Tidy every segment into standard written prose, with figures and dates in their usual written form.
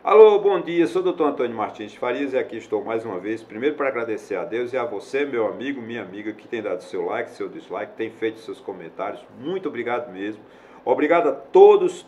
Alô, bom dia, sou o Dr. Antônio Martins de Farias e aqui estou mais uma vez, primeiro para agradecer a Deus e a você, meu amigo, minha amiga, que tem dado seu like, seu dislike, tem feito seus comentários, muito obrigado mesmo. Obrigado a todos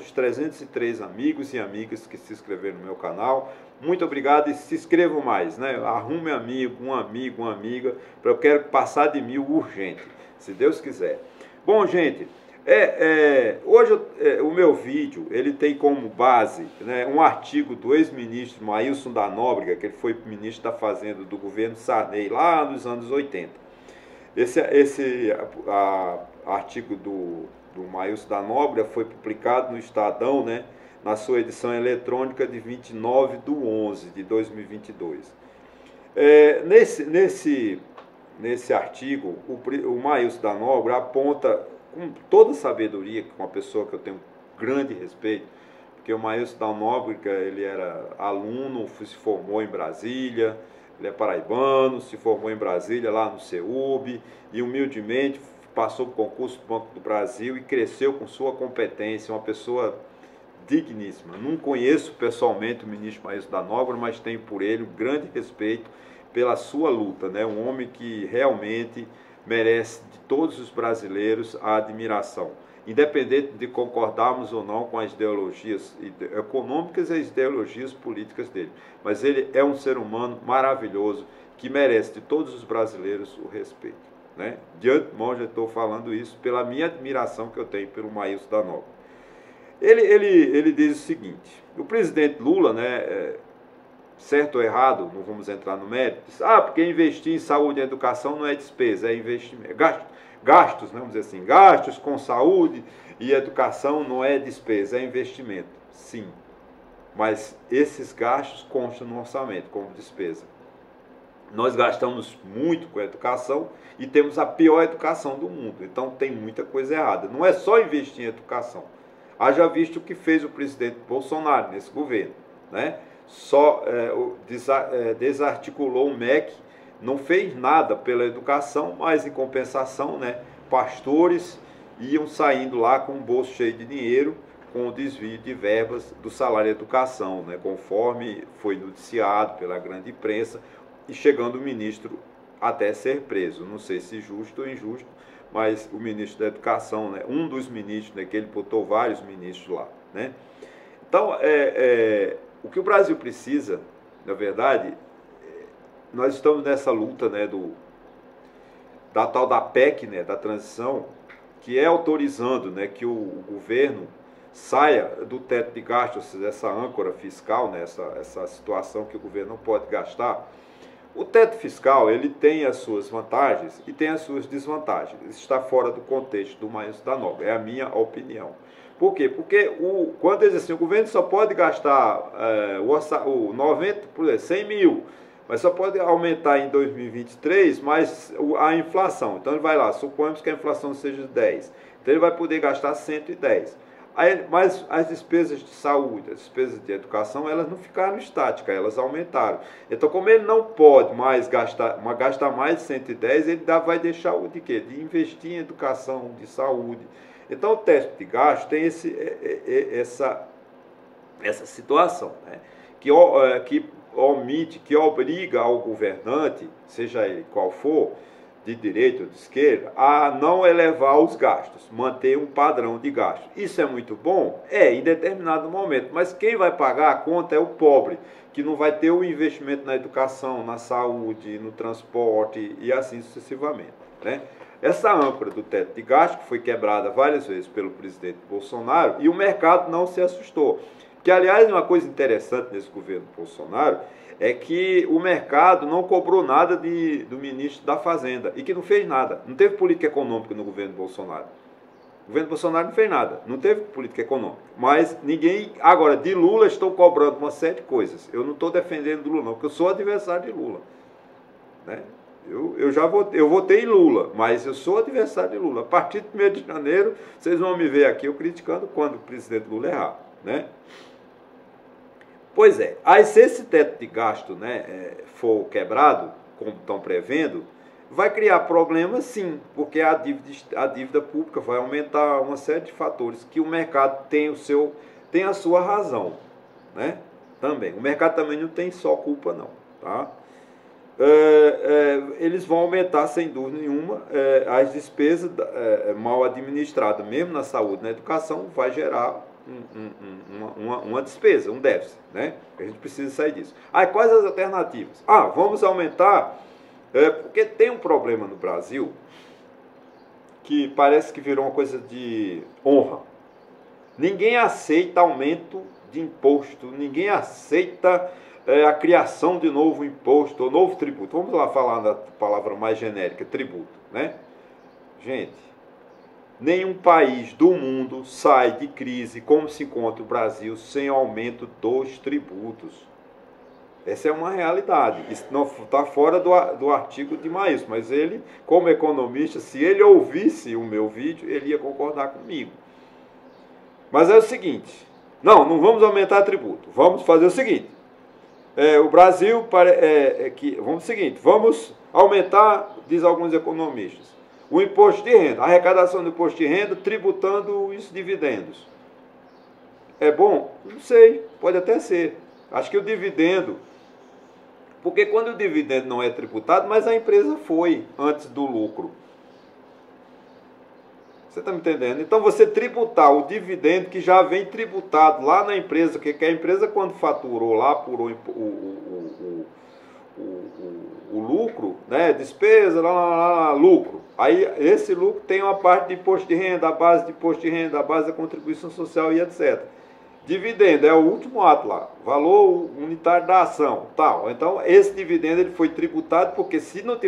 os 303 amigos e amigas que se inscreveram no meu canal. Muito obrigado e se inscrevam mais, né? Arrume amigo, uma amiga, para eu quero passar de 1000 urgente, se Deus quiser. Bom, gente, hoje o meu vídeo ele tem como base, né, um artigo do ex-ministro Maílson da Nóbrega, que ele foi ministro da Fazenda do governo Sarney lá nos anos 80. Esse artigo do Maílson da Nóbrega foi publicado no Estadão, né, na sua edição eletrônica de 29/11/2022. Nesse artigo, o Maílson da Nóbrega aponta com toda sabedoria, com uma pessoa que eu tenho grande respeito, porque o Maílson da Nóbrega, ele era aluno, se formou em Brasília, ele é paraibano, se formou em Brasília, lá no CEUB, e humildemente passou por concurso do Banco do Brasil e cresceu com sua competência, uma pessoa digníssima. Não conheço pessoalmente o ministro Maílson da Nóbrega, mas tenho por ele um grande respeito pela sua luta, né? Um homem que realmente merece de todos os brasileiros a admiração, independente de concordarmos ou não com as ideologias econômicas e as ideologias políticas dele. Mas ele é um ser humano maravilhoso que merece de todos os brasileiros o respeito, né? De antemão já estou falando isso pela minha admiração que eu tenho pelo Maílson da Nóbrega. Ele diz o seguinte: o presidente Lula, né, certo ou errado, não vamos entrar no mérito, diz, porque investir em saúde e educação não é despesa, é investimento. Gastos, né, vamos dizer assim, gastos com saúde e educação não é despesa, é investimento. Sim, mas esses gastos constam no orçamento como despesa. Nós gastamos muito com a educação e temos a pior educação do mundo, então tem muita coisa errada. Não é só investir em educação. Haja visto o que fez o presidente Bolsonaro nesse governo, né? Só desarticulou o MEC, não fez nada pela educação, mas em compensação, né, pastores iam saindo lá com o bolso cheio de dinheiro, com o desvio de verbas do salário de educação, né, conforme foi noticiado pela grande imprensa, e chegando o ministro até ser preso. Não sei se justo ou injusto, mas o ministro da Educação, né, um dos ministros, né, que ele botou vários ministros lá, né? Então, o que o Brasil precisa, na verdade, nós estamos nessa luta, né, da tal da PEC, né, da transição, que é autorizando, né, que o governo saia do teto de gastos, essa âncora fiscal, né, essa situação que o governo não pode gastar. O teto fiscal, ele tem as suas vantagens e tem as suas desvantagens. Isso está fora do contexto do Maílson da Nóbrega, é a minha opinião. Por quê? Porque quando eles assim, o governo só pode gastar o 90, por exemplo, 100 mil, mas só pode aumentar em 2023 mais a inflação. Então ele vai lá, suponhamos que a inflação seja 10, então ele vai poder gastar 110. Mas as despesas de saúde, as despesas de educação, elas não ficaram estáticas, elas aumentaram. Então, como ele não pode mais gastar mais de 110, ele vai deixar de quê? De investir em educação, de saúde. Então, o teto de gasto tem essa situação, né? Que omite, que obriga ao governante, seja ele qual for, de direita ou de esquerda, a não elevar os gastos, manter um padrão de gasto. Isso é muito bom? Em determinado momento, mas quem vai pagar a conta é o pobre, que não vai ter o investimento na educação, na saúde, no transporte e assim sucessivamente, né? Essa âncora do teto de gasto, que foi quebrada várias vezes pelo presidente Bolsonaro, e o mercado não se assustou. Que, aliás, uma coisa interessante nesse governo Bolsonaro é que o mercado não cobrou nada do ministro da Fazenda e que não fez nada. Não teve política econômica no governo Bolsonaro. O governo Bolsonaro não fez nada, não teve política econômica. Mas ninguém... Agora, de Lula estão cobrando uma série de coisas. Eu não estou defendendo Lula, não, porque eu sou adversário de Lula, né? Eu votei em Lula, mas eu sou adversário de Lula. A partir de 1º de janeiro, vocês vão me ver aqui eu criticando quando o presidente Lula errar, né? Pois é, aí se esse teto de gasto, né, for quebrado, como estão prevendo, vai criar problemas sim, porque a dívida pública vai aumentar uma série de fatores que o mercado tem a sua razão. né? Também. O mercado também não tem só culpa, não, tá? Eles vão aumentar, sem dúvida nenhuma, as despesas mal administradas, mesmo na saúde, na educação, vai gerar uma despesa, um déficit, né? A gente precisa sair disso. Quais as alternativas? Vamos aumentar, porque tem um problema no Brasil que parece que virou uma coisa de honra. Ninguém aceita aumento de imposto, ninguém aceita a criação de novo imposto, ou novo tributo. Vamos lá falar da palavra mais genérica, tributo, né? Gente, nenhum país do mundo sai de crise como se encontra o Brasil sem aumento dos tributos. Essa é uma realidade. Isso não está fora do artigo de Maílson, mas ele, como economista, se ele ouvisse o meu vídeo, ele ia concordar comigo. Mas é o seguinte, não vamos aumentar tributo, vamos fazer o seguinte, o Brasil, vamos aumentar, diz alguns economistas, o imposto de renda, a arrecadação do imposto de renda, tributando os dividendos. É bom? Não sei, pode até ser. Acho que o dividendo, porque quando o dividendo não é tributado, mas a empresa foi antes do lucro. Você está me entendendo? Então, você tributar o dividendo que já vem tributado lá na empresa, que a empresa, quando faturou lá, apurou o lucro, né? Despesa, lucro. Aí, esse lucro tem uma parte de imposto de renda, a base de imposto de renda, a base da contribuição social e etc. Dividendo é o último ato lá, valor unitário da ação, tal. Então, esse dividendo ele foi tributado porque se não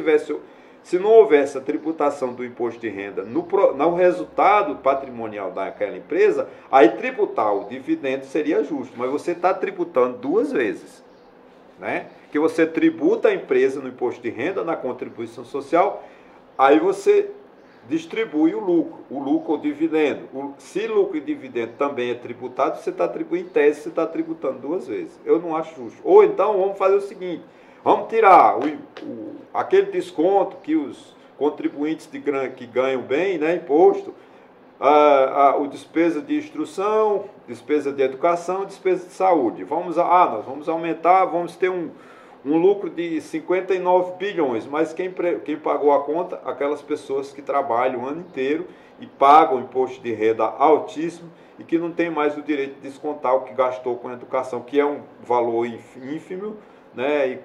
houvesse a tributação do imposto de renda no resultado patrimonial daquela empresa, aí tributar o dividendo seria justo. Mas você está tributando duas vezes, né? Que você tributa a empresa no imposto de renda, na contribuição social, aí você distribui o lucro ou dividendo. Se lucro e dividendo também é tributado, você está tribuindo, em tese, você está tributando duas vezes. Eu não acho justo. Ou então, vamos fazer o seguinte, vamos tirar aquele desconto que os contribuintes que ganham bem, né, imposto, o despesa de instrução, despesa de educação, despesa de saúde. Nós vamos aumentar, vamos ter um lucro de 59 bilhões, mas quem pagou a conta? Aquelas pessoas que trabalham o ano inteiro e pagam imposto de renda altíssimo e que não tem mais o direito de descontar o que gastou com a educação, que é um valor ínfimo, né? E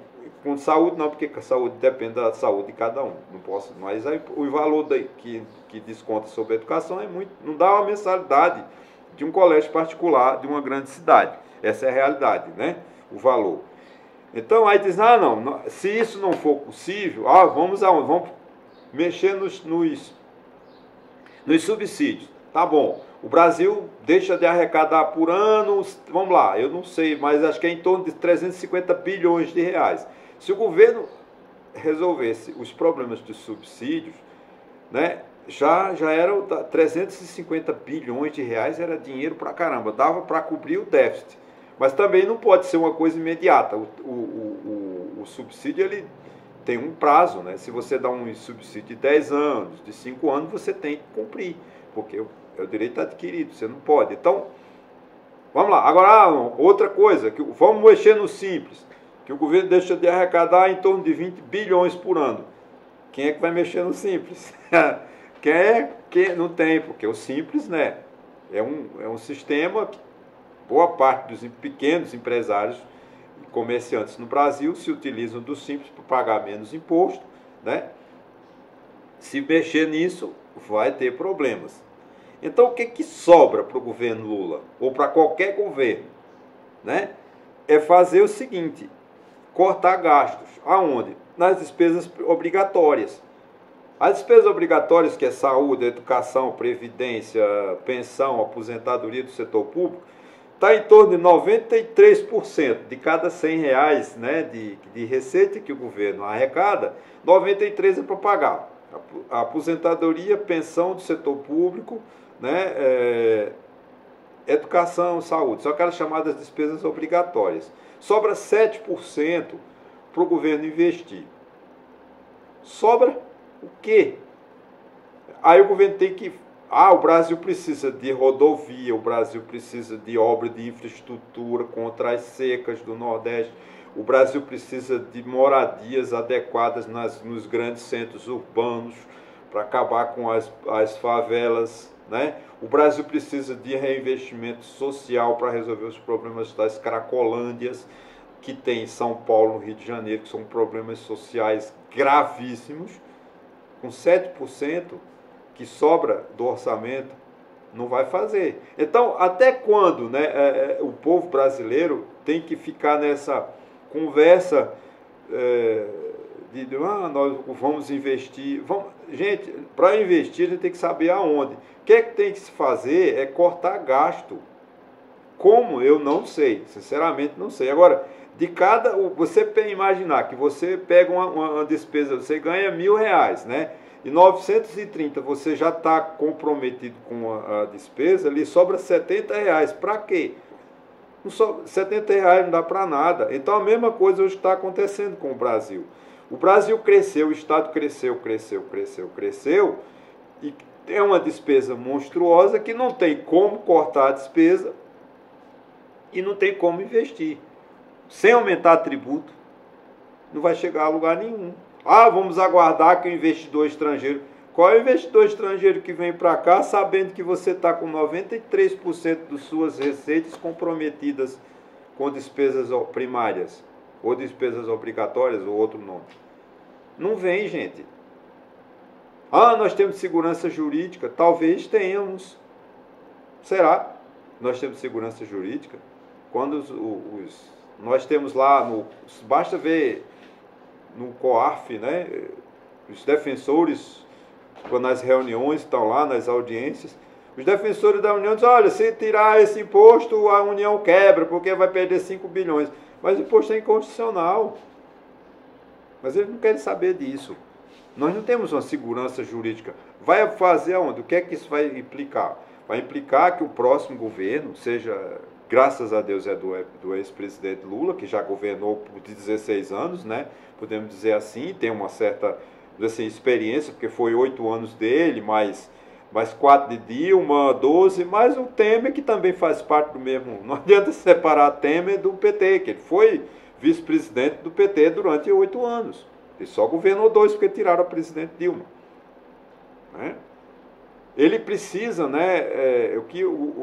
com saúde não, porque a saúde depende da saúde de cada um. Não posso, mas aí, o valor que desconta sobre a educação é muito, não dá uma mensalidade de um colégio particular de uma grande cidade. Essa é a realidade, né? O valor. Então aí diz, se isso não for possível, vamos mexer nos subsídios. Tá bom, o Brasil deixa de arrecadar por ano, vamos lá, eu não sei, mas acho que é em torno de 350 bilhões de reais. Se o governo resolvesse os problemas dos subsídios, né, já eram 350 bilhões de reais, era dinheiro pra caramba, dava para cobrir o déficit. Mas também não pode ser uma coisa imediata. O subsídio ele tem um prazo, né? Se você dá um subsídio de 10 anos, de 5 anos, você tem que cumprir, porque é o direito adquirido, você não pode. Então, vamos lá. Agora, outra coisa, vamos mexer no simples, que o governo deixa de arrecadar em torno de 20 bilhões por ano. Quem é que vai mexer no simples? Quem não tem, porque o simples, né, é um sistema que boa parte dos pequenos empresários e comerciantes no Brasil se utilizam do simples para pagar menos imposto, né? Se mexer nisso, vai ter problemas. Então, o que sobra para o governo Lula, ou para qualquer governo, né? É fazer o seguinte, cortar gastos. Aonde? Nas despesas obrigatórias. As despesas obrigatórias, que é saúde, educação, previdência, pensão, aposentadoria do setor público, está em torno de 93% de cada 100 reais, né, de receita que o governo arrecada, 93 é para pagar. A aposentadoria, pensão do setor público, né, educação, saúde, são aquelas chamadas despesas obrigatórias. Sobra 7% para o governo investir. Sobra o quê? Aí o governo tem que o Brasil precisa de rodovia, o Brasil precisa de obra de infraestrutura contra as secas do Nordeste, o Brasil precisa de moradias adequadas nos grandes centros urbanos para acabar com as favelas, né? O Brasil precisa de reinvestimento social para resolver os problemas das cracolândias que tem em São Paulo, no Rio de Janeiro, que são problemas sociais gravíssimos, com 7% que sobra do orçamento, não vai fazer. Então, até quando, né, o povo brasileiro tem que ficar nessa conversa nós vamos investir. Gente, para investir a gente tem que saber aonde. O que é que tem que se fazer é cortar gasto. Como? Eu não sei, sinceramente não sei. Agora, você imaginar que você pega uma despesa, você ganha R$1.000, né? E 930 você já está comprometido com a despesa, ali sobra R$70. Para quê? R$70 não dá para nada. Então a mesma coisa hoje está acontecendo com o Brasil. O Brasil cresceu, o Estado cresceu, e é uma despesa monstruosa que não tem como cortar a despesa e não tem como investir. Sem aumentar tributo, não vai chegar a lugar nenhum. Vamos aguardar que o investidor estrangeiro... Qual é o investidor estrangeiro que vem para cá sabendo que você está com 93% de suas receitas comprometidas com despesas primárias, ou despesas obrigatórias, ou outro nome? Não vem, gente. Nós temos segurança jurídica. Talvez tenhamos. Será? Nós temos segurança jurídica? Quando nós temos lá, basta ver no COAF, né? Os defensores, quando nas reuniões estão lá, nas audiências, os defensores da União dizem, olha, se tirar esse imposto, a União quebra, porque vai perder 5 bilhões. Mas o imposto é inconstitucional. Mas eles não querem saber disso. Nós não temos uma segurança jurídica. Vai fazer aonde? O que é que isso vai implicar? Vai implicar que o próximo governo seja, graças a Deus, do ex-presidente Lula, que já governou por 16 anos, né? Podemos dizer assim, tem uma certa experiência, porque foi 8 anos dele, mais 4 de Dilma, 12, mais o Temer, que também faz parte do mesmo. Não adianta separar Temer do PT, que ele foi vice-presidente do PT durante 8 anos. Ele só governou 2 porque tiraram a presidente Dilma. Né? Ele precisa, né?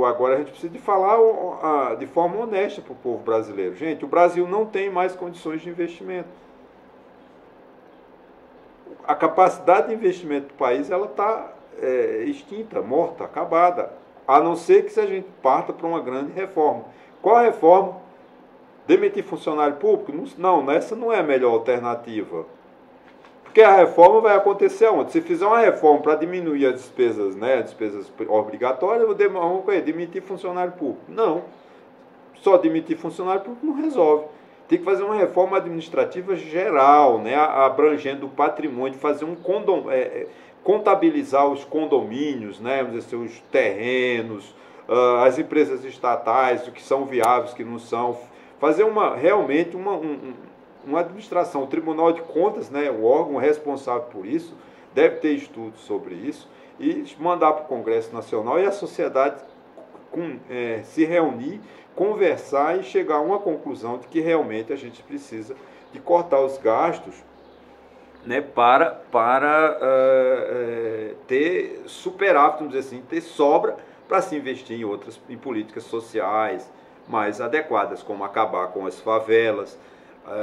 Agora a gente precisa de falar de forma honesta para o povo brasileiro. Gente, o Brasil não tem mais condições de investimento. A capacidade de investimento do país ela está extinta, morta, acabada. A não ser que se a gente parta para uma grande reforma. Qual a reforma? Demitir funcionário público? Não, essa não é a melhor alternativa. Porque a reforma vai acontecer onde? Se fizer uma reforma para diminuir as despesas, né, as despesas obrigatórias, vamos demitir funcionário público. Não. Só demitir funcionário público não resolve. Tem que fazer uma reforma administrativa geral, né, abrangendo o patrimônio, fazer contabilizar os condomínios, né, vamos dizer, os terrenos, as empresas estatais, o que são viáveis, o que não são. Fazer realmente uma administração. O Tribunal de Contas, né, o órgão responsável por isso, deve ter estudos sobre isso e mandar para o Congresso Nacional e a sociedade se reunir, conversar e chegar a uma conclusão de que realmente a gente precisa de cortar os gastos, né, para ter superávit, vamos dizer assim, ter sobra para se investir em políticas sociais mais adequadas, como acabar com as favelas,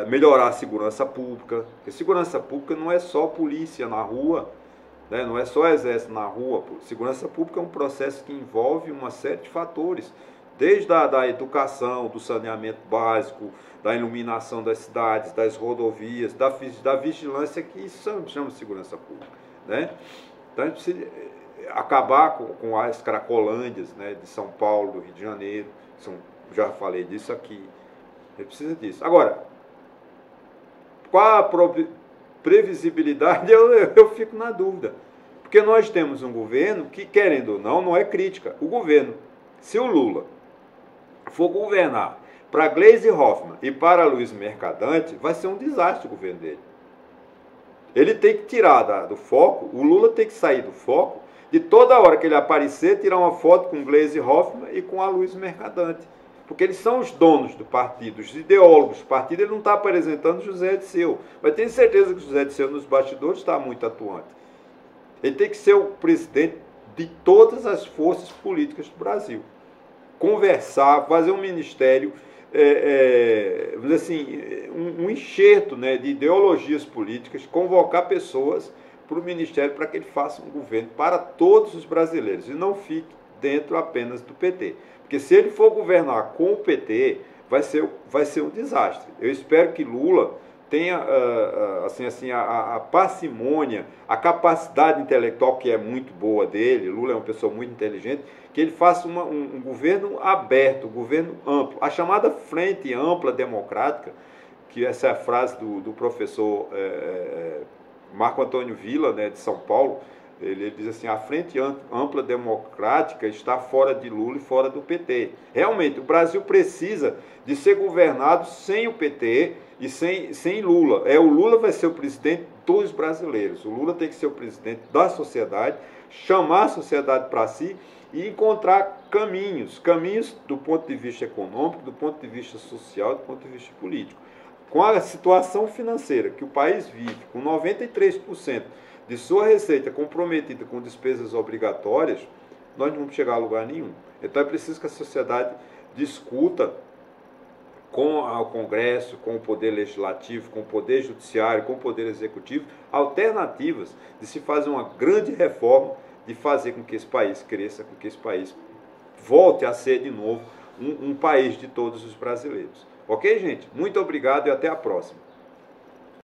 melhorar a segurança pública. Porque segurança pública não é só polícia na rua, né? Não é só exército na rua. Segurança pública é um processo que envolve uma série de fatores, desde da educação, do saneamento básico, da iluminação das cidades, das rodovias, da vigilância, que isso chama de segurança pública, né? Então a gente precisa acabar com as cracolândias, né, de São Paulo, do Rio de Janeiro, já falei disso aqui. A gente precisa disso. Agora, qual a previsibilidade? Eu fico na dúvida. Porque nós temos um governo que, querendo ou não é crítica. O governo, se o Lula for governar para Gleisi Hoffmann e para Luiz Mercadante, vai ser um desastre o governo dele. Ele tem que tirar do foco, o Lula tem que sair do foco de toda hora que ele aparecer, tirar uma foto com Gleisi Hoffmann e com a Luiz Mercadante. Porque eles são os donos do partido, os ideólogos do partido. Ele não está apresentando José Dirceu. Mas tenho certeza que José Dirceu nos bastidores está muito atuante. Ele tem que ser o presidente de todas as forças políticas do Brasil. Conversar, fazer um ministério, vamos dizer assim, um enxerto, né, de ideologias políticas, convocar pessoas para o ministério para que ele faça um governo para todos os brasileiros e não fique dentro apenas do PT. Porque se ele for governar com o PT, vai ser um desastre. Eu espero que Lula tenha a parcimônia, a capacidade intelectual que é muito boa dele. Lula é uma pessoa muito inteligente, que ele faça um governo aberto, um governo amplo. A chamada Frente Ampla Democrática, que essa é a frase do professor Marco Antônio Villa, né, de São Paulo. Ele diz assim: a Frente Ampla Democrática está fora de Lula e fora do PT. Realmente, o Brasil precisa de ser governado sem o PT e sem Lula. O Lula vai ser o presidente dos brasileiros. O Lula tem que ser o presidente da sociedade, chamar a sociedade para si e encontrar caminhos do ponto de vista econômico, do ponto de vista social, do ponto de vista político. Com a situação financeira que o país vive, com 93% de sua receita comprometida com despesas obrigatórias, nós não vamos chegar a lugar nenhum. Então é preciso que a sociedade discuta com o Congresso, com o Poder Legislativo, com o Poder Judiciário, com o Poder Executivo, alternativas de se fazer uma grande reforma, de fazer com que esse país cresça, com que esse país volte a ser de novo um país de todos os brasileiros. Ok, gente? Muito obrigado e até a próxima.